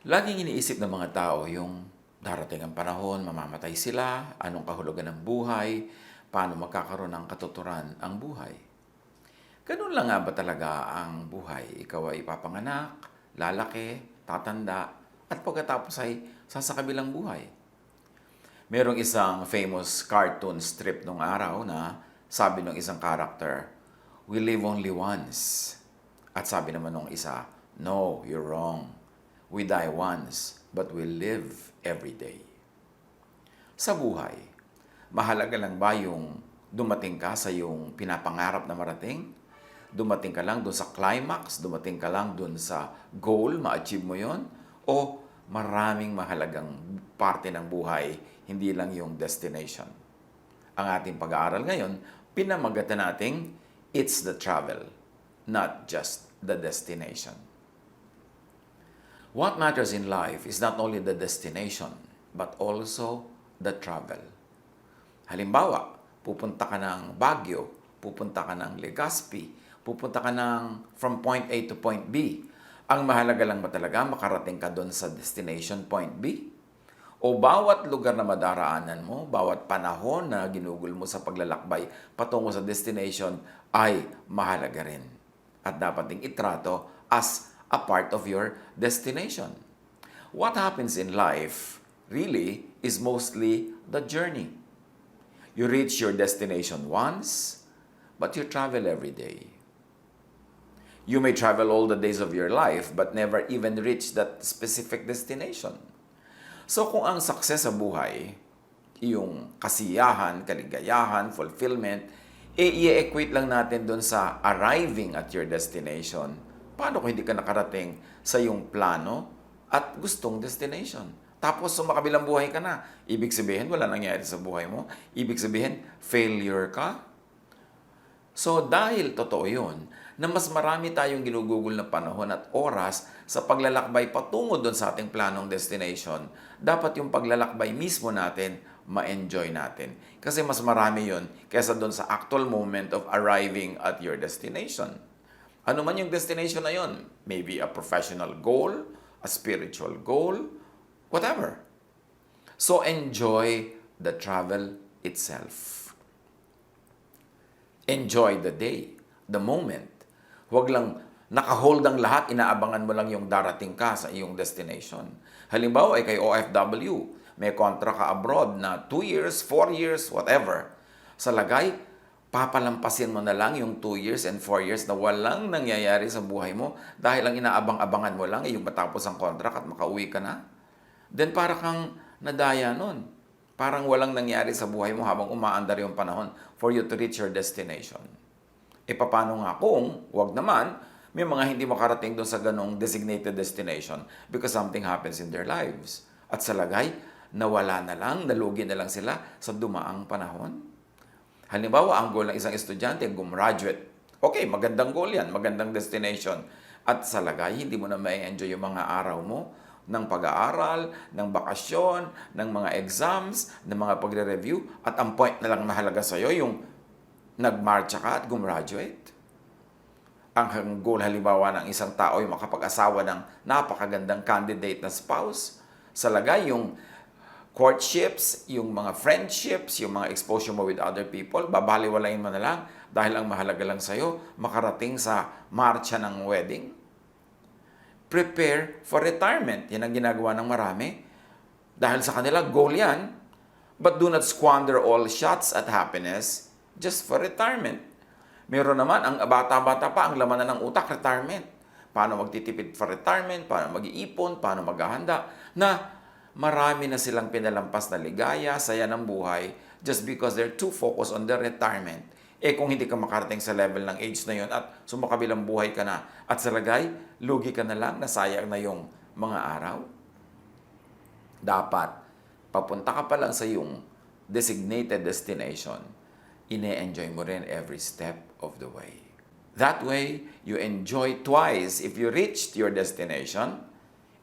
Laging iniisip ng mga tao yung darating ang panahon, mamamatay sila, anong kahulugan ng buhay, paano magkakaroon ng katuturan ang buhay. Ganun lang nga ba talaga ang buhay? Ikaw ay ipapanganak, lalaki, tatanda, at pagkatapos ay sasakabilang buhay. Merong isang famous cartoon strip nung araw na sabi ng isang character, "We live only once." At sabi naman nung isa, "No, you're wrong. We die once, but we live every day." Sa buhay, mahalaga lang ba yung dumating ka sa yung pinapangarap na marating? Dumating ka lang doon sa climax? Dumating ka lang doon sa goal? Ma-achieve mo yon? O maraming mahalagang parte ng buhay, hindi lang yung destination? Ang ating pag-aaral ngayon, pinamagatan nating it's the travel, not just the destination. What matters in life is not only the destination, but also the travel. Halimbawa, pupunta ka ng Baguio, pupunta ka ng Legazpi, pupunta ka ng from point A to point B. Ang mahalaga lang ba talaga makarating ka doon sa destination point B? O bawat lugar na madaraanan mo, bawat panahon na ginugol mo sa paglalakbay patungo sa destination ay mahalaga rin. At dapat ding itrato as a part of your destination. What happens in life really is mostly the journey. You reach your destination once, but you travel every day. You may travel all the days of your life, but never even reach that specific destination. So kung ang success sa buhay, yung kasiyahan, kaligayahan, fulfillment, i-equate lang natin doon sa arriving at your destination. Paano kung hindi ka nakarating sa yung plano at gustong destination? Tapos sumakabilang buhay ka na. Ibig sabihin, wala nangyari sa buhay mo. Ibig sabihin, failure ka. So dahil totoo yun, na mas marami tayong ginugugol na panahon at oras sa paglalakbay patungo doon sa ating planong destination, dapat yung paglalakbay mismo natin, ma-enjoy natin. Kasi mas marami yun kaysa doon sa actual moment of arriving at your destination. Ano man yung destination na yun, maybe a professional goal, a spiritual goal, whatever. So enjoy the travel itself. Enjoy the day, the moment. Huwag lang nakahold ang lahat, inaabangan mo lang yung darating ka sa iyong destination. Halimbawa ay kay OFW, may kontra ka abroad na 2 years, 4 years, whatever. Sa lagay, papalampasin mo na lang yung 2 years and 4 years na walang nangyayari sa buhay mo dahil ang inaabang-abangan mo lang ay yung matapos ang contract at makauwi ka na. Then para kang nadaya nun. Parang walang nangyari sa buhay mo habang umaandar yung panahon for you to reach your destination. E paano nga kung, wag naman, may mga hindi makarating doon sa ganong designated destination because something happens in their lives. At sa lagay, nawala na lang, nalugi na lang sila sa dumaang panahon. Halimbawa, ang goal ng isang estudyante, gumraduate. Okay, magandang goal yan, magandang destination. At sa lagay, hindi mo na ma-enjoy yung mga araw mo ng pag-aaral, ng bakasyon, ng mga exams, ng mga pagre-review. At ang point na lang mahalaga sa'yo, yung nagmarcha ka at gumraduate. Ang goal halimbawa ng isang tao ay makapag-asawa ng napakagandang candidate na spouse. Sa lagay, yung courtships, yung mga friendships, yung mga exposure mo with other people, babaliwalayin mo na lang dahil ang mahalaga lang sa'yo, makarating sa marcha ng wedding. Prepare for retirement. Yan ang ginagawa ng marami. Dahil sa kanila, goal yan. But do not squander all shots at happiness just for retirement. Meron naman, ang bata-bata pa, ang laman na ng utak, retirement. Paano magtitipid for retirement, paano mag-iipon, paano maghahanda, na marami na silang pinalampas na ligaya, saya ng buhay, just because they're too focused on their retirement. Eh kung hindi ka makarating sa level ng age na yon at sumakabilang buhay ka na, at sa lagay, lugi ka na lang, nasayang na yung mga araw. Dapat, papunta ka pa lang sa yung designated destination, ine-enjoy mo rin every step of the way. That way, you enjoy twice if you reached your destination,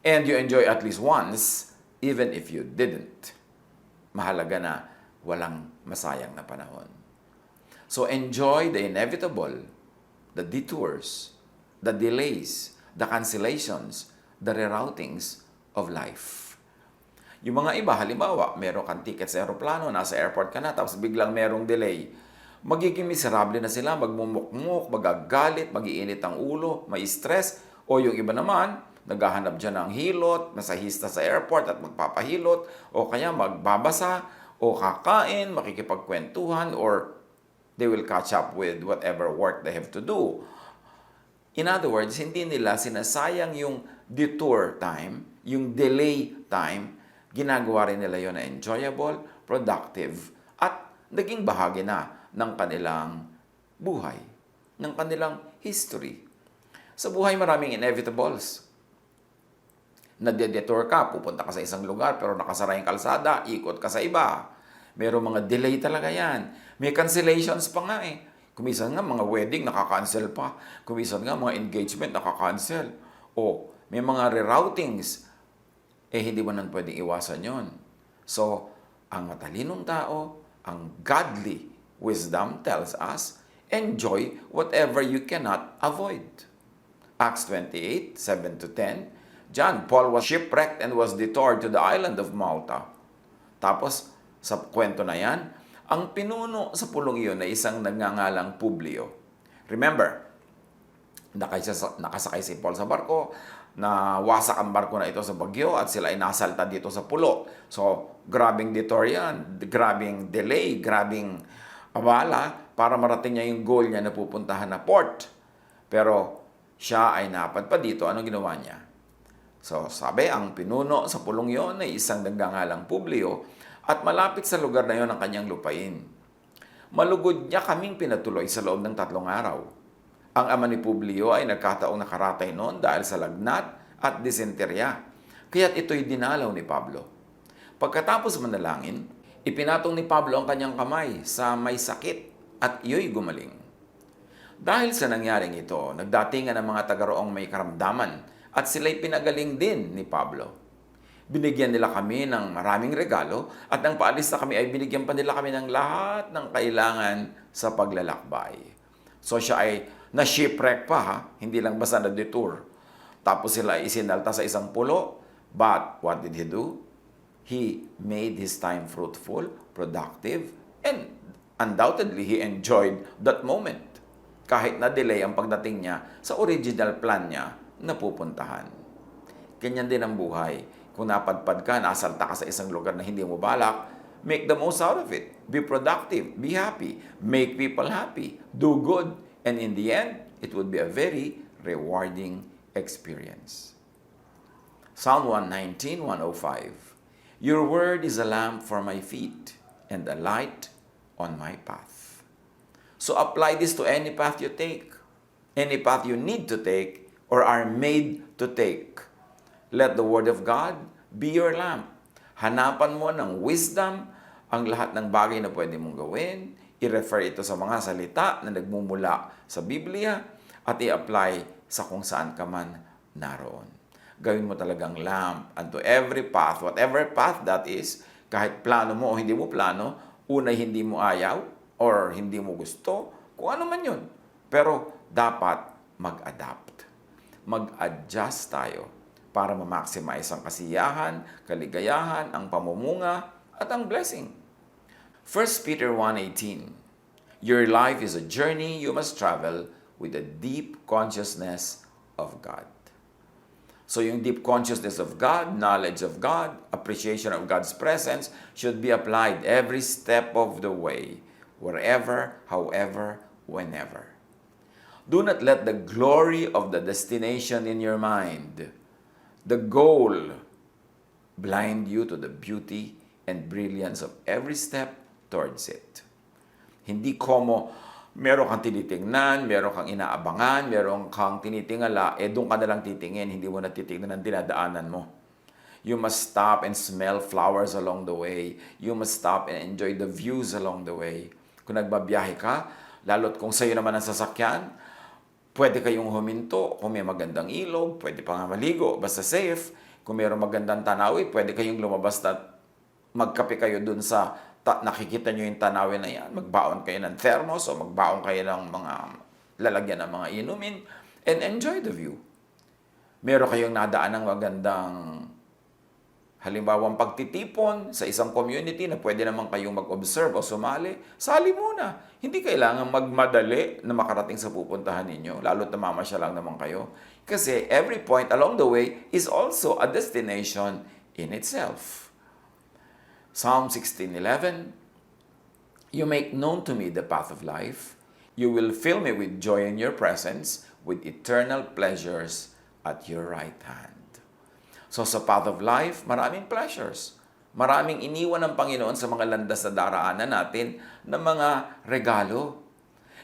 and you enjoy at least once, even if you didn't. Mahalaga na walang masayang na panahon. So enjoy the inevitable, the detours, the delays, the cancellations, the reroutings of life. Yung mga iba, halimbawa, meron kang ticket sa aeroplano, nasa airport ka na, tapos biglang merong delay. Magiging miserable na sila, magmumukmuk, magagalit, magiinit ang ulo, may stress. O yung iba naman, naghahanap dyan ng hilot, masahista sa airport at magpapahilot, o kaya magbabasa, o kakain, makikipagkwentuhan, or they will catch up with whatever work they have to do. In other words, hindi nila sinasayang yung detour time, yung delay time, ginagawa rin nila yun na enjoyable, productive, at naging bahagi na ng kanilang buhay, ng kanilang history. Sa buhay maraming inevitables. Nade-detour ka, pupunta ka sa isang lugar pero nakasara yung kalsada, ikot ka sa iba. Merong mga delay talaga yan. May cancellations pa nga eh. Kumisan nga mga wedding nakakancel pa. Kumisan nga mga engagement nakakancel. O may mga reroutings. Hindi mo nang pwedeng iwasan yon. So, ang matalinong tao, ang godly wisdom tells us, enjoy whatever you cannot avoid. Acts 28, 7-10, John, Paul was shipwrecked and was detoured to the island of Malta. Tapos, sa kwento na yan, ang pinuno sa pulong iyon ay isang nagngangalang Publio. Remember, nakasakay si Paul sa barko, nawasak ang barko na ito sa bagyo at sila ay nasalta dito sa pulo. So, grabing detour yan, grabing delay, grabing abala para marating niya yung goal niya na pupuntahan na port. Pero siya ay napadpad dito. Anong ginawa niya? So, sabi, ang pinuno sa pulong yon ay isang nagngangalang Publio at malapit sa lugar na yon ang kanyang lupain. Malugod niya kaming pinatuloy sa loob ng 3 araw. Ang ama ni Publio ay nagkataong nakaratay noon dahil sa lagnat at disenterya. Kaya't ito'y dinalaw ni Pablo. Pagkatapos manalangin, ipinatong ni Pablo ang kanyang kamay sa may sakit at iyo'y gumaling. Dahil sa nangyaring ito, nagdatingan ang mga taga-roong may karamdaman at sila'y pinagaling din ni Pablo. Binigyan nila kami ng maraming regalo at nang paalis na kami ay binigyan pa nila kami ng lahat ng kailangan sa paglalakbay. So siya ay na-shipwreck pa ha, hindi lang basta na-detour. Tapos sila ay isinalta sa isang pulo. But what did he do? He made his time fruitful, productive, and undoubtedly he enjoyed that moment. Kahit na-delay ang pagdating niya sa original plan niya na pupuntahan. Ganyan din ang buhay. Kung napadpad ka, nasalta ka sa isang lugar na hindi mo balak, make the most out of it. Be productive. Be happy. Make people happy. Do good. And in the end, it would be a very rewarding experience. Psalm 119, 105. Your word is a lamp for my feet and a light on my path. So apply this to any path you take. Any path you need to take or are made to take. Let the Word of God be your lamp. Hanapan mo ng wisdom ang lahat ng bagay na pwede mong gawin. I-refer ito sa mga salita na nagmumula sa Biblia at i-apply sa kung saan ka man naroon. Gawin mo talagang lamp unto every path, whatever path that is, kahit plano mo o hindi mo plano, unay hindi mo ayaw or hindi mo gusto, kung ano man yun. Pero dapat mag-adapt. Mag-adjust tayo para ma-maximize ang kasiyahan, kaligayahan, ang pamumunga, at ang blessing. 1 Peter 1:18. Your life is a journey you must travel with a deep consciousness of God. So yung deep consciousness of God, knowledge of God, appreciation of God's presence should be applied every step of the way, wherever, however, whenever. Do not let the glory of the destination in your mind, the goal, blind you to the beauty and brilliance of every step towards it. Hindi como meron kang tinitingnan, meron kang inaabangan, meron kang tinitingala, doon ka na lang titingin, hindi mo na titingnan ang dinadaanan mo. You must stop and smell flowers along the way. You must stop and enjoy the views along the way. Kung nagbabiyahe ka, lalo't kung sa'yo naman ang sasakyan, pwede kayong huminto. Kung may magandang ilog, pwede pa nga maligo, basta safe. Kung mayroong magandang tanawin, pwede kayong lumabas at magkape kayo dun sa nakikita nyo yung tanawin na yan. Magbaon kayo ng thermos o magbaon kayo ng mga lalagyan ng mga inumin and enjoy the view. Meron kayong nadaan ng magandang Halimbawa, ang pagtitipon sa isang community na pwede naman kayong mag-observe o sumali, sali muna. Hindi kailangan magmadali na makarating sa pupuntahan ninyo, lalo't namamasya lang naman kayo. Kasi every point along the way is also a destination in itself. Psalm 16:11, You make known to me the path of life. You will fill me with joy in your presence, with eternal pleasures at your right hand. So sa path of life, maraming pleasures. Maraming iniwan ng Panginoon sa mga landas na daraanan natin ng mga regalo.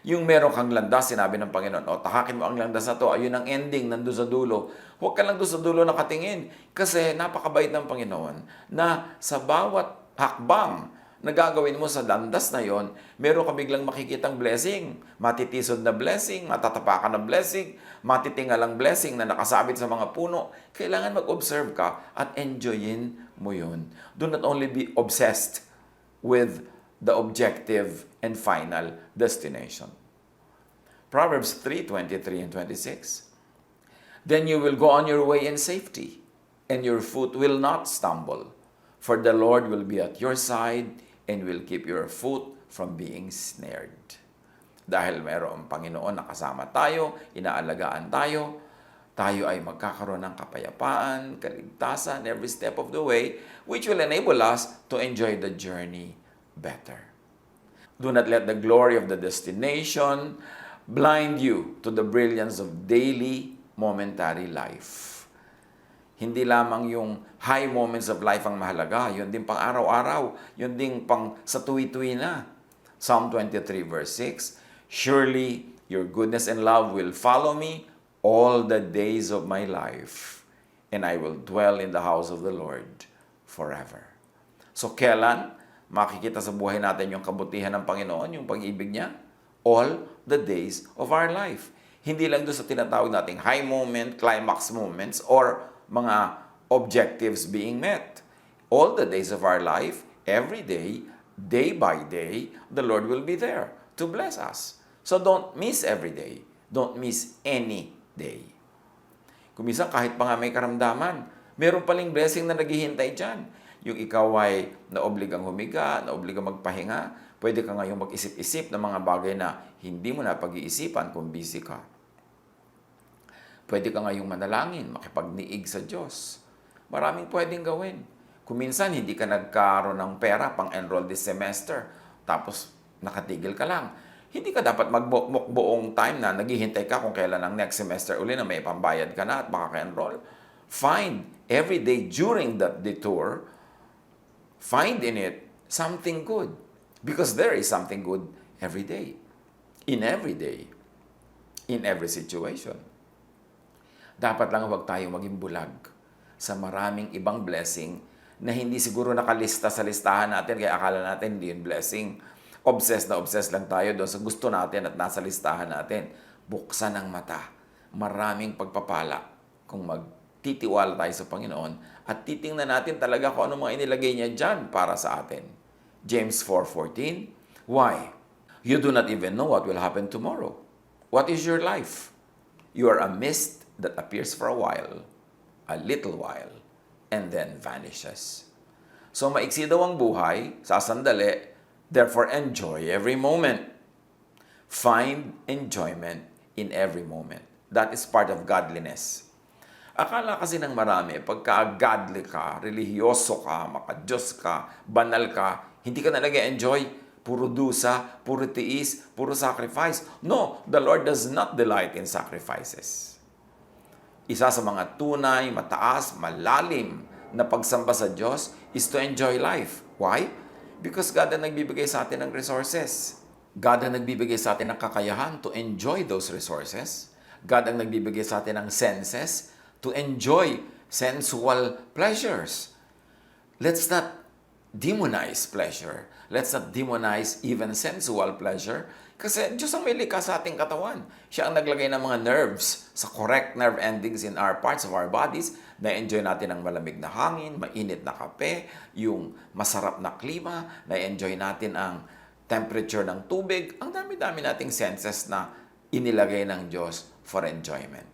Yung meron kang landas, sinabi ng Panginoon, tahakin mo ang landas na to, ayun ang ending, nandun sa dulo. Huwag ka lang doon sa dulo nakatingin. Kasi napakabait ng Panginoon na sa bawat hakbang na gagawin mo sa landas na yon, meron ka biglang makikitang blessing. Matitisod na blessing, matatapakan na blessing, matitingalang blessing na nakasabit sa mga puno. Kailangan mag-observe ka at enjoyin mo yun. Do not only be obsessed with the objective and final destination. Proverbs 3:23 and 26. Then you will go on your way in safety, and your foot will not stumble. For the Lord will be at your side, and will keep your foot from being snared. Dahil mayroong Panginoon na kasama tayo, inaalagaan tayo, tayo ay magkakaroon ng kapayapaan, kaligtasan every step of the way, which will enable us to enjoy the journey better. Do not let the glory of the destination blind you to the brilliance of daily, momentary life. Hindi lamang yung high moments of life ang mahalaga, yun din pang araw-araw, yun din pang sa tuwi-tuwi na. Psalm 23 verse 6, Surely your goodness and love will follow me all the days of my life, and I will dwell in the house of the Lord forever. So kailan makikita sa buhay natin yung kabutihan ng Panginoon, yung pag-ibig niya? All the days of our life. Hindi lang doon sa tinatawag nating high moment, climax moments, or mga objectives being met. All the days of our life, every day by day, the Lord will be there to bless us. So don't miss every day. Don't miss any day. Kung minsan kahit pa nga may karamdaman, meron paling blessing na naghihintay dyan. Yung ikaw ay naobligang humiga, naobligang magpahinga, pwede ka ngayong mag-isip-isip ng mga bagay na hindi mo na pag-iisipan kung busy ka. Pwede ka ngayong manalangin, makipagniig sa Diyos. Maraming pwedeng gawin. Kung minsan hindi ka nagkaroon ng pera pang-enroll this semester, tapos nakatigil ka lang, hindi ka dapat buong time na naghihintay ka kung kailan ang next semester uli na may pambayad ka na at makaka-enroll. Find every day during that detour, find in it something good. Because there is something good every day. In every day. In every situation. Dapat lang huwag tayong maging bulag sa maraming ibang blessing na hindi siguro nakalista sa listahan natin kaya akala natin hindi yun blessing. Obsessed lang tayo doon sa gusto natin at nasa listahan natin. Buksan ang mata. Maraming pagpapala kung magtitiwala tayo sa Panginoon at titingnan natin talaga kung ano mga inilagay niya dyan para sa atin. James 4:14, Why? You do not even know what will happen tomorrow. What is your life? You are a mist that appears for a little while, and then vanishes. So maiksi daw ang buhay, sasandali, therefore enjoy every moment. Find enjoyment in every moment. That is part of godliness. Akala kasi ng marami, pagka-godly ka, religyoso ka, maka-Diyos ka, banal ka, hindi ka na nag-enjoy. Puro dusa, puro tiis, puro sacrifice. No, the Lord does not delight in sacrifices. Isa sa mga tunay, mataas, malalim na pagsamba sa Diyos is to enjoy life. Why? Because God ang nagbibigay sa atin ng resources. God ang nagbibigay sa atin ng kakayahan to enjoy those resources. God ang nagbibigay sa atin ng senses to enjoy sensual pleasures. Let's not demonize pleasure. Let's not demonize even sensual pleasure. Kasi Diyos ang may likha sa ating katawan. Siya ang naglagay ng mga nerves sa correct nerve endings in our parts of our bodies. Na-enjoy natin ang malamig na hangin, mainit na kape, yung masarap na klima, na-enjoy natin ang temperature ng tubig. Ang dami-dami nating senses na inilagay ng Diyos for enjoyment.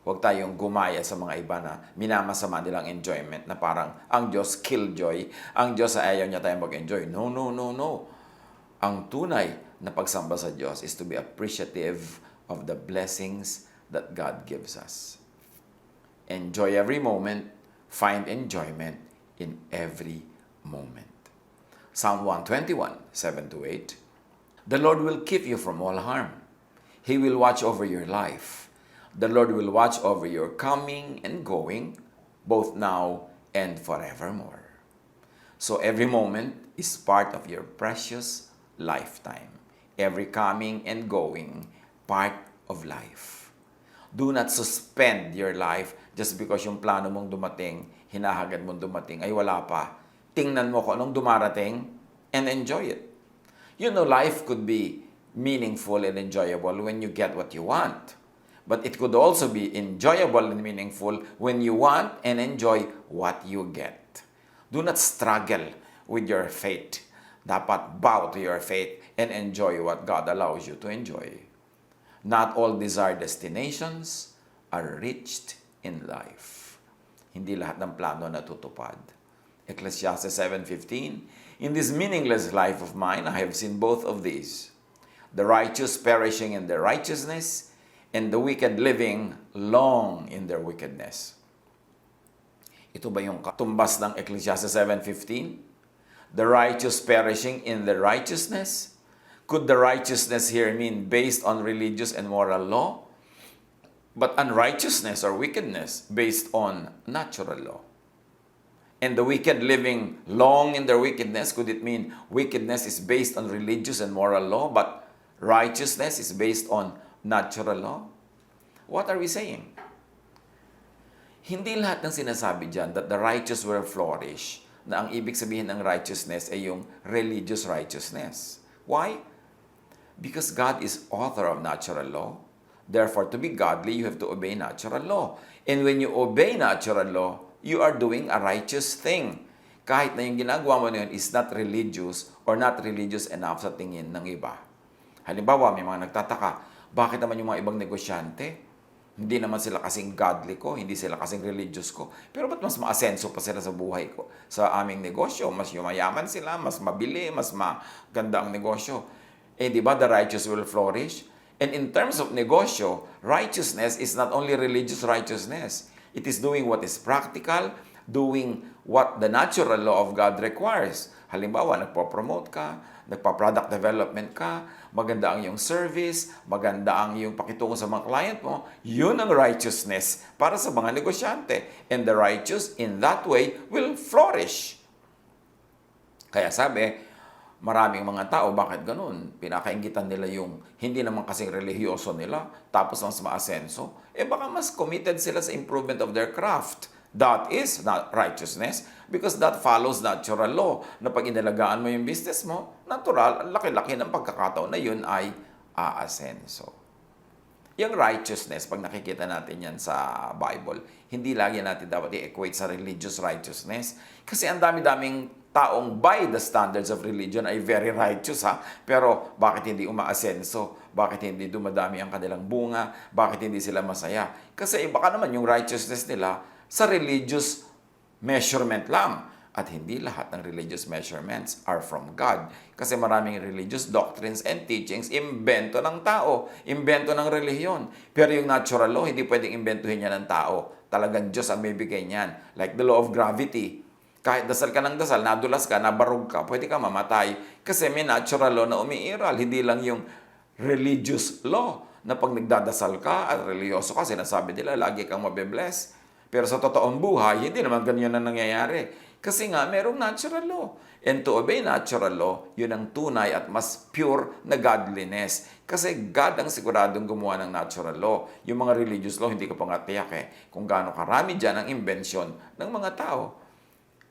Huwag tayong gumaya sa mga iba na minamasama nilang enjoyment na parang ang Diyos killjoy, ang Diyos ayaw niya tayong mag-enjoy. No, no, no, no. Ang tunay na pagsamba sa Diyos is to be appreciative of the blessings that God gives us. Enjoy every moment, find enjoyment in every moment. Psalm 121, 7-8. The Lord will keep you from all harm. He will watch over your life. The Lord will watch over your coming and going, both now and forevermore. So every moment is part of your precious lifetime. Every coming and going, part of life. Do not suspend your life just because yung plano mong dumating, hinahagad mong dumating, ay wala pa. Tingnan mo kung anong dumarating and enjoy it. You know, life could be meaningful and enjoyable when you get what you want. But it could also be enjoyable and meaningful when you want and enjoy what you get. Do not struggle with your fate. Dapat bow to your faith and enjoy what God allows you to enjoy. Not all desired destinations are reached in life. Hindi lahat ng plano natutupad. Ecclesiastes 7:15, in this meaningless life of mine, I have seen both of these. The righteous perishing in their righteousness, and the wicked living long in their wickedness. Ito ba yung katumbas ng Ecclesiastes 7:15? The righteous perishing in their righteousness? Could the righteousness here mean based on religious and moral law? But unrighteousness or wickedness based on natural law? And the wicked living long in their wickedness, could it mean wickedness is based on religious and moral law, but righteousness is based on natural law? What are we saying? Hindi lahat ng sinasabi dyan that the righteous will flourish, na ang ibig sabihin ng righteousness ay yung religious righteousness. Why? Because God is author of natural law. Therefore, to be godly, you have to obey natural law. And when you obey natural law, you are doing a righteous thing. Kahit na yung ginagawa mo na yun is not religious or not religious enough sa tingin ng iba. Halimbawa, may mga nagtataka, bakit naman yung mga ibang negosyante? Hindi naman sila kasing godly ko, hindi sila kasing religious ko. Pero ba't mas maasenso pa sila sa buhay ko? Sa aming negosyo, mas yumayaman sila, mas mabili, mas maganda ang negosyo. Eh, di ba, the righteous will flourish? And in terms of negosyo, righteousness is not only religious righteousness. It is doing what is practical, doing what the natural law of God requires. Halimbawa, nagpo-promote ka, nagpa-product development ka, maganda ang iyong service, maganda ang iyong pakitungo sa mga client mo, yun ang righteousness para sa mga negosyante. And the righteous in that way will flourish. Kaya sabi, maraming mga tao, bakit ganun? Pinakaingitan nila yung hindi naman kasing religyoso nila, tapos mas maasenso. Eh baka mas committed sila sa improvement of their craft. That is not righteousness because that follows natural law. Na pag inalagaan mo yung business mo, natural, ang laki-laki ng pagkakataon na yun ay aasenso. Yung righteousness, pag nakikita natin yan sa Bible, hindi lagi natin dapat i-equate sa religious righteousness. Kasi ang dami-daming taong by the standards of religion ay very righteous ha. Pero bakit hindi umaasenso? Bakit hindi dumadami ang kanilang bunga? Bakit hindi sila masaya? Kasi baka naman yung righteousness nila sa religious measurement lang. At hindi lahat ng religious measurements are from God. Kasi maraming religious doctrines and teachings, imbento ng tao, imbento ng relihiyon. Pero yung natural law, hindi pwedeng imbentuhin niya ng tao. Talagang Diyos ang may bigay niyan. Like the law of gravity. Kahit dasal ka ng dasal, nadulas ka, nabarog ka, pwede ka mamatay. Kasi may natural law na umiiral. Hindi lang yung religious law na pag nagdadasal ka at religyoso ka, sinasabi nila, lagi kang mabe-bless. Pero sa totoong buhay, hindi naman ganyan na nangyayari. Kasi nga, merong natural law. And to obey natural law, yun ang tunay at mas pure na godliness. Kasi God ang siguradong gumawa ng natural law. Yung mga religious law, hindi ko pa nga tiyak kung gaano karami dyan ang inbensyon ng mga tao.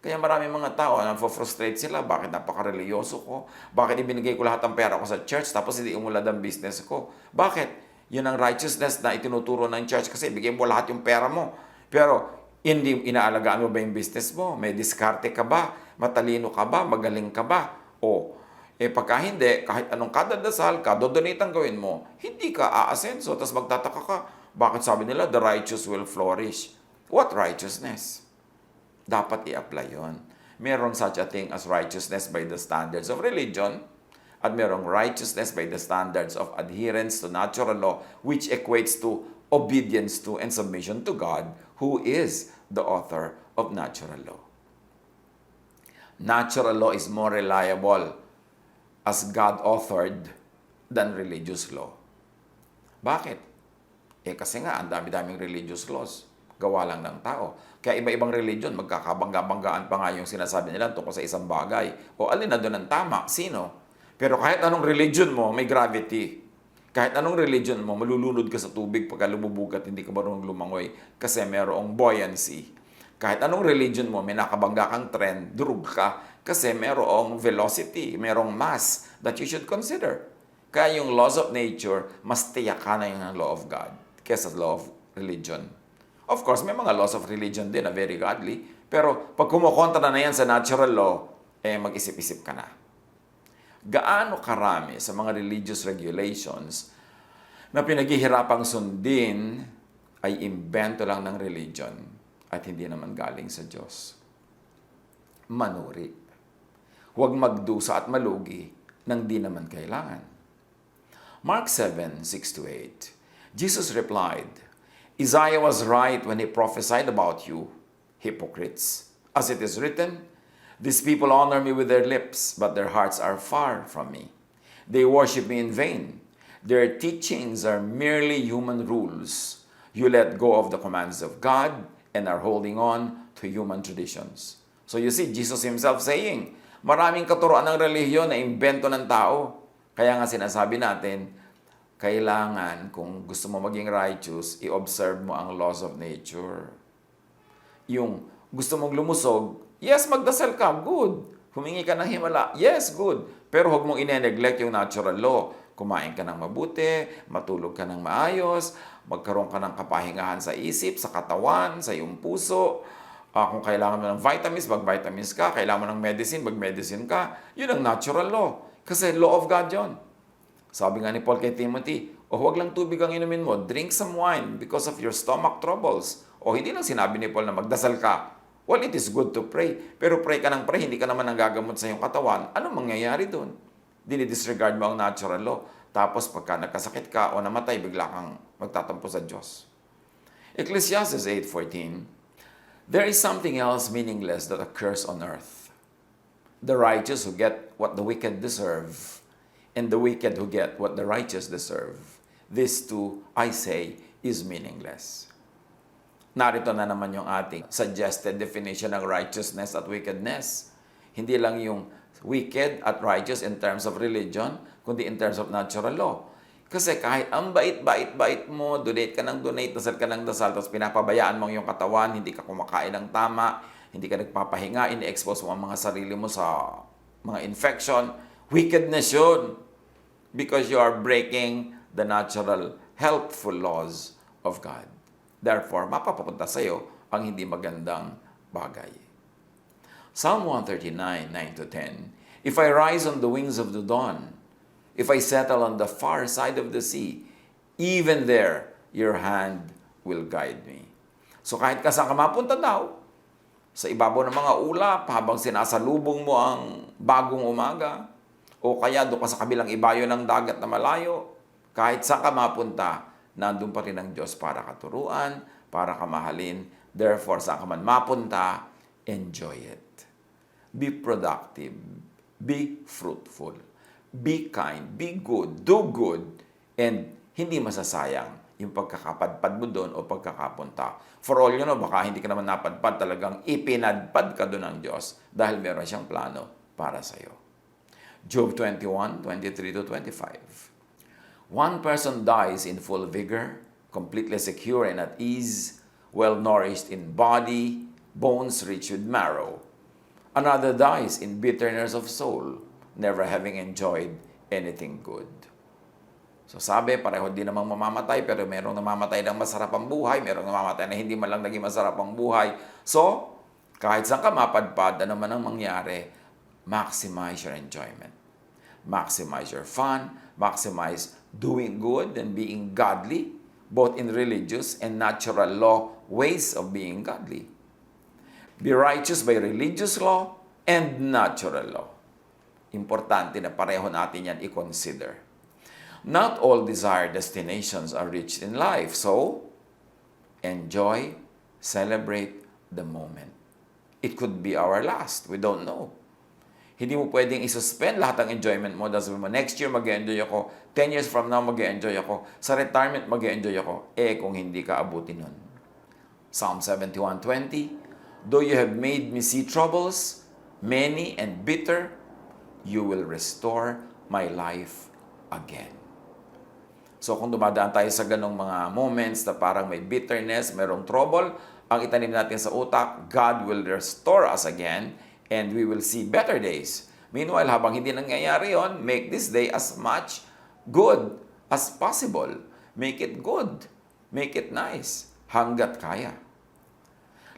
Kaya maraming mga tao, frustrate sila, bakit napaka-religyoso ko? Bakit ibinigay ko lahat ng pera ko sa church tapos hindi umulad ang business ko? Bakit? Yun ang righteousness na itinuturo ng church kasi bigay mo lahat yung pera mo. Pero hindi inaalagaan mo ba yung business mo? May diskarte ka ba? Matalino ka ba? Magaling ka ba? O, pagka hindi, kahit anong kadadasal ka, dodonate ang gawin mo, hindi ka aasenso. Tapos magtataka ka, Bakit sabi nila, the righteous will flourish? What righteousness? Dapat i-apply yon. Merong such a thing as righteousness by the standards of religion, at merong righteousness by the standards of adherence to natural law, which equates to obedience to and submission to God, who is the author of natural law. Natural law is more reliable as God-authored than religious law. Bakit? Kasi nga, ang dami-daming religious laws. Gawa lang ng tao. Kaya iba-ibang religion, magkakabangga-banggaan pa nga yung sinasabi nila tungkol sa isang bagay. O alin na doon ang tama? Sino? Pero kahit anong religion mo, may gravity. Kahit anong religion mo, malulunod ka sa tubig pagka lumubog at hindi ka marunong lumangoy kasi merong buoyancy. Kahit anong religion mo, may nakabangga kang trend, durug ka kasi merong velocity, merong mass that you should consider. Kaya yung laws of nature, mas tiyakanan yung law of God kesa law of religion. Of course, may mga laws of religion din na very godly, pero pag kumukontra na yan sa natural law, mag-isip-isip ka na. Gaano karami sa mga religious regulations na pinaghihirapang sundin ay imbento lang ng religion at hindi naman galing sa Diyos. Manuri. Huwag magdusa at malugi nang di naman kailangan. Mark 7:6-8. Jesus replied, Isaiah was right when he prophesied about you, hypocrites. As it is written, these people honor me with their lips, but their hearts are far from me. They worship me in vain. Their teachings are merely human rules. You let go of the commands of God and are holding on to human traditions. So you see, Jesus himself saying, maraming katuroan ng relihiyon na imbento ng tao. Kaya nga sinasabi natin, kailangan, kung gusto mo maging righteous, i-observe mo ang laws of nature. Yung gusto mong lumusog, yes, magdasal ka, good. Humingi ka ng himala, yes, good. Pero huwag mong ine-neglect yung natural law. Kumain ka ng mabuti, matulog ka ng maayos, magkaroon ka ng kapahingahan sa isip, sa katawan, sa iyong puso. Kung kailangan mo ng vitamins, mag-vitamins ka. Kailangan mo ng medicine, mag-medicine ka. Yun ang natural law. Kasi law of God yun. Sabi nga ni Paul kay Timothy, huwag lang tubig ang inumin mo, drink some wine because of your stomach troubles. Hindi lang sinabi ni Paul na magdasal ka. Well, it is good to pray. Pero pray ka ng pray, hindi ka naman nanggagamot sa iyong katawan. Anong mangyayari doon? Dinidisregard mo ang natural law. Tapos pagka nagkasakit ka o namatay, bigla kang magtatampo sa Diyos. Ecclesiastes 8:14, there is something else meaningless that occurs on earth. The righteous who get what the wicked deserve, and the wicked who get what the righteous deserve. This too, I say, is meaningless. Narito na naman yung ating suggested definition ng righteousness at wickedness. Hindi lang yung wicked at righteous in terms of religion, kundi in terms of natural law. Kasi kahit ang bait-bait mo, donate ka ng donate, dasal ka ng dasal, tapos pinapabayaan mo yung katawan, hindi ka kumakain ng tama, hindi ka nagpapahinga, ini-expose mo ang mga sarili mo sa mga infection, wickedness yun. Because you are breaking the natural, healthful laws of God. Therefore, mapapapunta sa iyo ang hindi magandang bagay. Psalm 139, 9-10, if I rise on the wings of the dawn, if I settle on the far side of the sea, even there, your hand will guide me. So kahit ka saan ka mapunta daw, sa ibabaw ng mga ulap, habang sinasalubong mo ang bagong umaga, o kaya doon ka sa kabilang ibayo ng dagat na malayo, kahit saan ka mapunta, nandun pa rin ang Diyos para katuruan, para kamahalin. Therefore, saan ka man mapunta, enjoy it. Be productive. Be fruitful. Be kind. Be good. Do good. And hindi masasayang yung pagkakapadpad mo doon o pagkakapunta. For all you know, baka hindi ka naman napadpad, talagang ipinadpad ka doon ng Diyos dahil meron siyang plano para sa iyo. Job 21, 23-25. One person dies in full vigor, completely secure and at ease, well-nourished in body, bones rich with marrow. Another dies in bitterness of soul, never having enjoyed anything good. So sabi, pareho din namang mamamatay, pero merong namamatay ng masarap ang buhay, merong namamatay na hindi man lang naging masarap ang buhay. So, kahit saan ka mapadpad, ano man ang mangyari, maximize your enjoyment. Maximize your fun, maximize doing good and being godly, both in religious and natural law ways of being godly. Be righteous by religious law and natural law. Importante na pareho natin yan i-consider. Not all desired destinations are reached in life, so enjoy, celebrate the moment. It could be our last. We don't know. Hindi mo pwedeng isuspend lahat ng enjoyment mo. Dahil sabi mo, next year mag-enjoy ako. 10 years from now mag-enjoy ako. Sa retirement mag-enjoy ako. Kung hindi ka abutin nun. Psalm 71:20, though you have made me see troubles, many and bitter, you will restore my life again. So kung dumadaan tayo sa ganong mga moments na parang may bitterness, mayroong trouble, ang itanim natin sa utak, God will restore us again and we will see better days. Meanwhile, habang hindi nangyayari yon, make this day as much good as possible. Make it good. Make it nice. Hanggat kaya.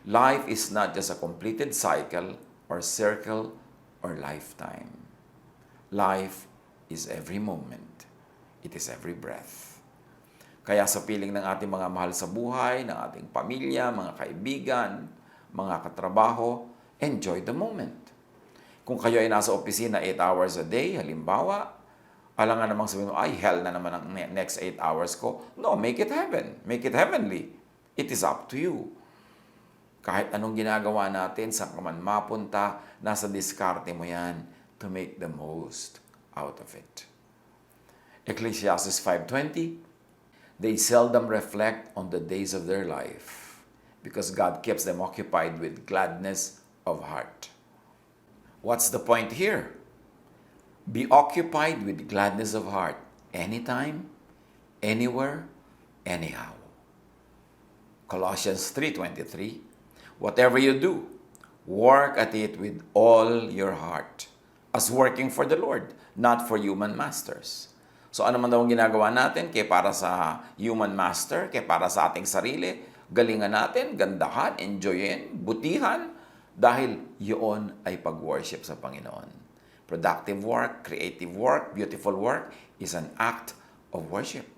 Life is not just a completed cycle or circle or lifetime. Life is every moment. It is every breath. Kaya sa piling ng ating mga mahal sa buhay, ng ating pamilya, mga kaibigan, mga katrabaho, enjoy the moment. Kung kayo ay nasa opisina 8 hours a day, halimbawa, alangan namang sabihin mo, ay, hell na naman ang next 8 hours ko. No, make it heaven. Make it heavenly. It is up to you. Kahit anong ginagawa natin, saan ka man mapunta, nasa diskarte mo yan to make the most out of it. Ecclesiastes 5:20, they seldom reflect on the days of their life because God keeps them occupied with gladness of heart. What's the point here? Be occupied with gladness of heart anytime, anywhere, anyhow. Colossians 3:23, whatever you do, work at it with all your heart, as working for the Lord, not for human masters. So ano man daw ang ginagawa natin, kaya para sa human master, kaya para sa ating sarili, galingan natin, gandahan, enjoyin, butihan, dahil yun ay pag-worship sa Panginoon. Productive work, creative work, beautiful work is an act of worship.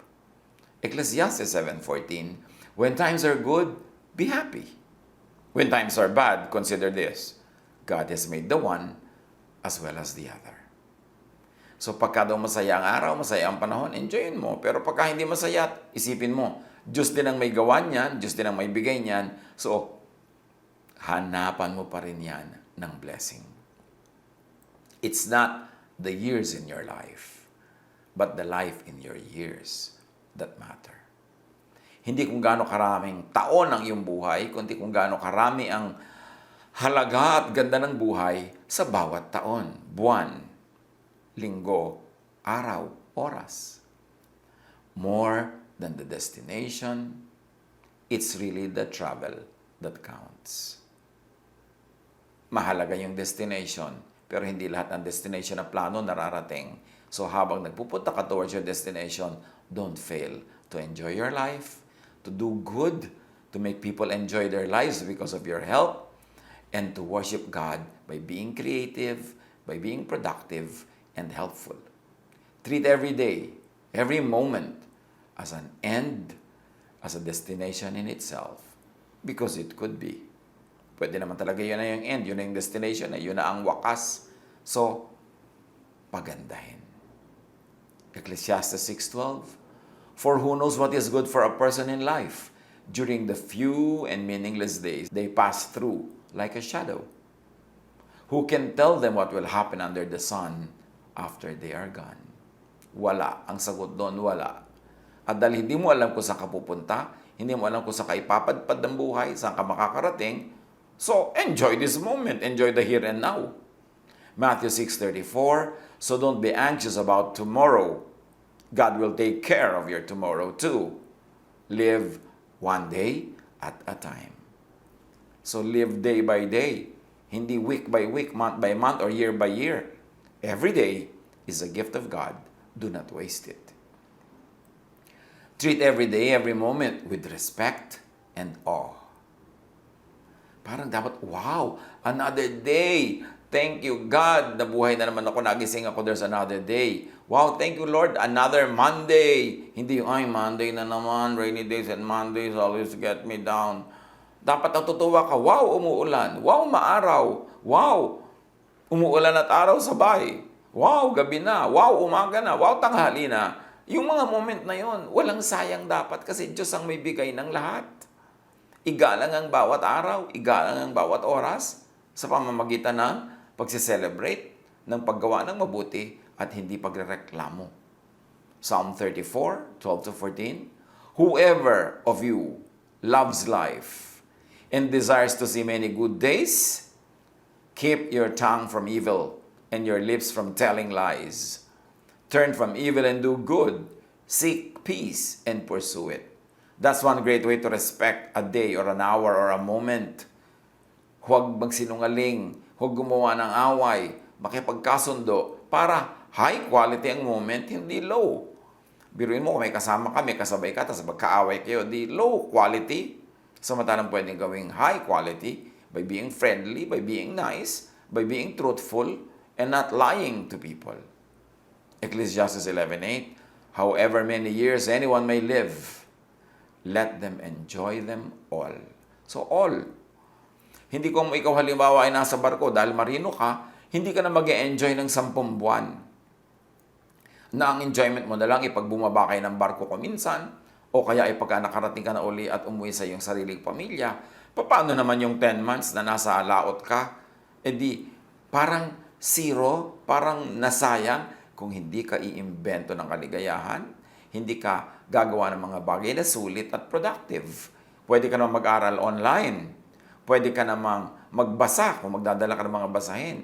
Ecclesiastes 7:14, when times are good, be happy. When times are bad, consider this, God has made the one as well as the other. So pagka daw masaya ang araw, masaya ang panahon, enjoyin mo. Pero pagka hindi masaya, isipin mo, Diyos din ang may gawa niyan, Diyos din ang may bigay niyan. So, hanapan mo pa rin yan ng blessing. It's not the years in your life, but the life in your years that matter. Hindi kung gaano karaming taon ang iyong buhay, kundi kung gaano karami ang halaga at ganda ng buhay sa bawat taon, buwan, linggo, araw, oras. More than the destination, it's really the travel that counts. Mahalaga yung destination, pero hindi lahat ng destination na plano nararating. So habang nagpupunta ka towards your destination, don't fail to enjoy your life, to do good, to make people enjoy their lives because of your help, and to worship God by being creative, by being productive, and helpful. Treat every day, every moment as an end, as a destination in itself, because it could be. Pwede naman talaga yun na yung end, yun na yung destination, yun na ang wakas. So, pagandahin. Ecclesiastes 6:12, for who knows what is good for a person in life during the few and meaningless days they pass through like a shadow? Who can tell them what will happen under the sun after they are gone? Wala. Ang sagot doon, wala. At dahil hindi mo alam kung saan ka pupunta, hindi mo alam kung saan ka ipapadpad ng buhay, saan ka makakarating, so enjoy this moment. Enjoy the here and now. Matthew 6:34, so don't be anxious about tomorrow. God will take care of your tomorrow too. Live one day at a time. So live day by day. Hindi week by week, month by month, or year by year. Every day is a gift of God. Do not waste it. Treat every day, every moment with respect and awe. Parang dapat, wow, another day. Thank you, God. Nabuhay na naman ako. Nagising ako, there's another day. Wow, thank you, Lord. Another Monday. Hindi yung, ay, Monday na naman. Rainy days and Mondays always get me down. Dapat natutuwa ka, wow, umuulan. Wow, maaraw. Wow, umuulan at araw sabay. Wow, gabi na. Wow, umaga na. Wow, tanghali na. Yung mga moment na yon, walang sayang dapat kasi Diyos ang may bigay ng lahat. Igalang ang bawat araw, igalang ang bawat oras sa pamamagitan ng pagse-celebrate ng paggawa ng mabuti at hindi pagrereklamo. Psalm 34, 12 to 14. Whoever of you loves life and desires to see many good days, keep your tongue from evil and your lips from telling lies. Turn from evil and do good. Seek peace and pursue it. That's one great way to respect a day or an hour or a moment. Huwag magsinungaling, huwag gumawa ng away, makipagkasundo para high quality ang moment, hindi low. Biruin mo, may kasama ka, may kasabay ka, tapos magkaaway kayo, di low quality. Samantalang pwedeng gawing high quality by being friendly, by being nice, by being truthful, and not lying to people. Ecclesiastes 11:8, however many years anyone may live, let them enjoy them all. So all. Hindi kung ikaw halimbawa ay nasa barko dahil marino ka, hindi ka na mag-enjoy ng 10 buwan. Na ang enjoyment mo na lang ipag bumaba kayo ng barko ko minsan, o kaya ay pagka nakarating ka na uli at umuwi sa iyong sariling pamilya. Paano naman yung 10 months na nasa laot ka? E di, parang zero, parang nasayang kung hindi ka iimbento ng kaligayahan, hindi ka gagawa ng mga bagay na sulit at productive. Pwede ka namang mag-aral online. Pwede ka namang magbasa kung magdadala ka ng mga basahin.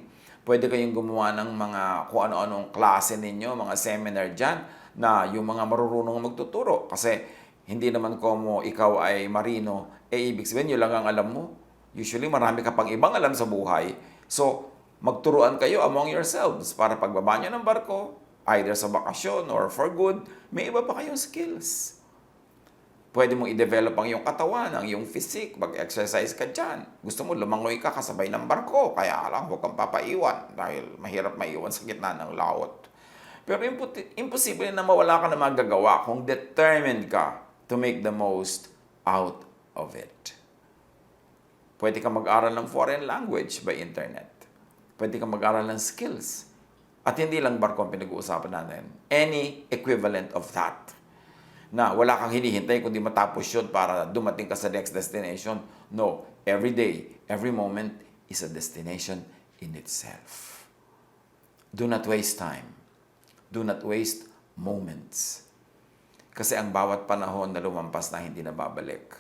Pwede kayong gumawa ng mga kung ano-anong klase ninyo, mga seminar dyan, na yung mga marurunong magtuturo. Kasi hindi naman como ikaw ay marino, ibig sabihin yun lang ang alam mo. Usually marami ka pang ibang alam sa buhay. So, magturuan kayo among yourselves para pagbaba nyo ng barko, either sa bakasyon or for good, may iba pa kayong skills. Pwede mong i-develop ang iyong katawan, ang iyong physique, mag-exercise ka dyan. Gusto mo, lumangoy ka kasabay ng barko, kaya lang huwag kang papaiwan dahil mahirap maiwan sa gitna ng laot. Pero imposible na mawala ka na magagawa kung determined ka to make the most out of it. Pwede ka mag-aral ng foreign language by internet. Pwede kang mag-aral ng skills. At hindi lang barko ang pinag-uusapan natin. Any equivalent of that. Na wala kang hinihintay kundi matapos yun para dumating ka sa next destination. No. Every day, every moment is a destination in itself. Do not waste time. Do not waste moments. Kasi ang bawat panahon na lumampas na hindi na babalik,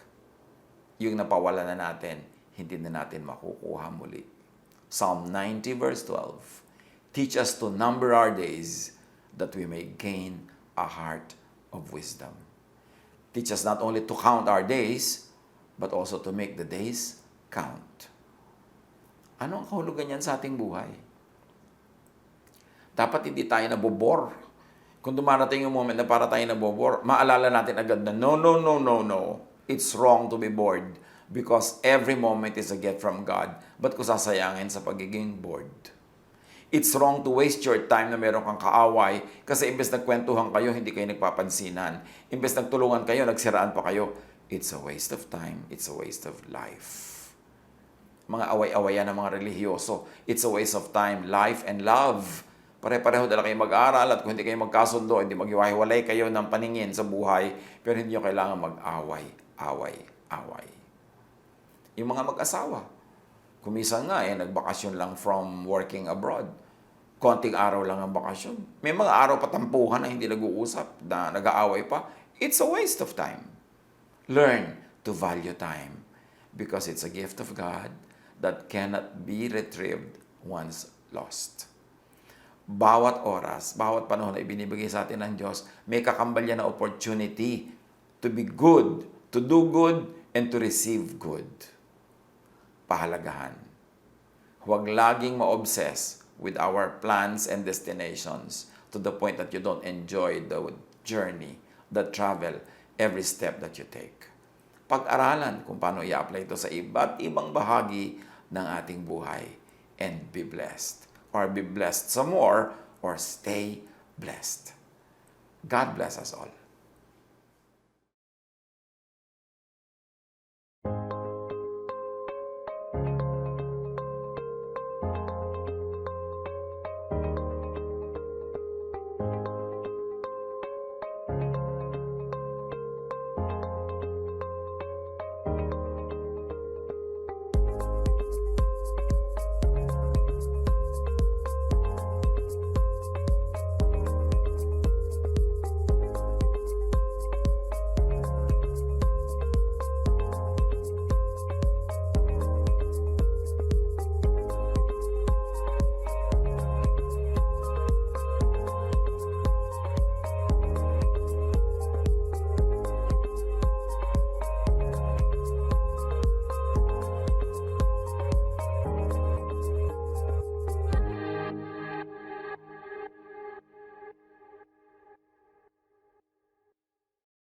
yung napawala na natin, hindi na natin makukuha muli. Psalm 90 verse 12. Teach us to number our days that we may gain a heart of wisdom. Teach us not only to count our days, but also to make the days count. Ano ang kahulugan niyan sa ating buhay? Dapat hindi tayo nabobor. Kung dumarating yung moment na para tayo nabobor, maalala natin agad na no. It's wrong to be bored. Because every moment is a gift from God. Ba't ko sasayangin sa pagiging bored? It's wrong to waste your time na meron kang kaaway kasi imbes nagkwentuhan kayo, hindi kayo nagpapansinan. Imbes nagtulungan kayo, nagsiraan pa kayo. It's a waste of time. It's a waste of life. Mga away-awayan ng mga relihiyoso. It's a waste of time, life, and love. Pare-pareho dala kayo mag-aral at kung hindi kayo magkasundo, hindi maghiwa-hiwalay kayo ng paningin sa buhay, pero hindi nyo kailangan mag-away. Yung mga mag-asawa, kumisan nga nagbakasyon lang from working abroad. Konting araw lang ang bakasyon. May mga araw patampuhan na hindi nag-uusap, na nag-aaway pa. It's a waste of time. Learn to value time because it's a gift of God that cannot be retrieved once lost. Bawat oras, bawat panahon na ibinibigay sa atin ng Diyos, may kakambal yan na opportunity to be good, to do good, and to receive good. Pahalagahan. Huwag laging ma-obsess with our plans and destinations to the point that you don't enjoy the journey, the travel, every step that you take. pag-aralan kung paano i-apply ito sa iba't ibang bahagi ng ating buhay. And be blessed. Or be blessed some more, or stay blessed. God bless us all.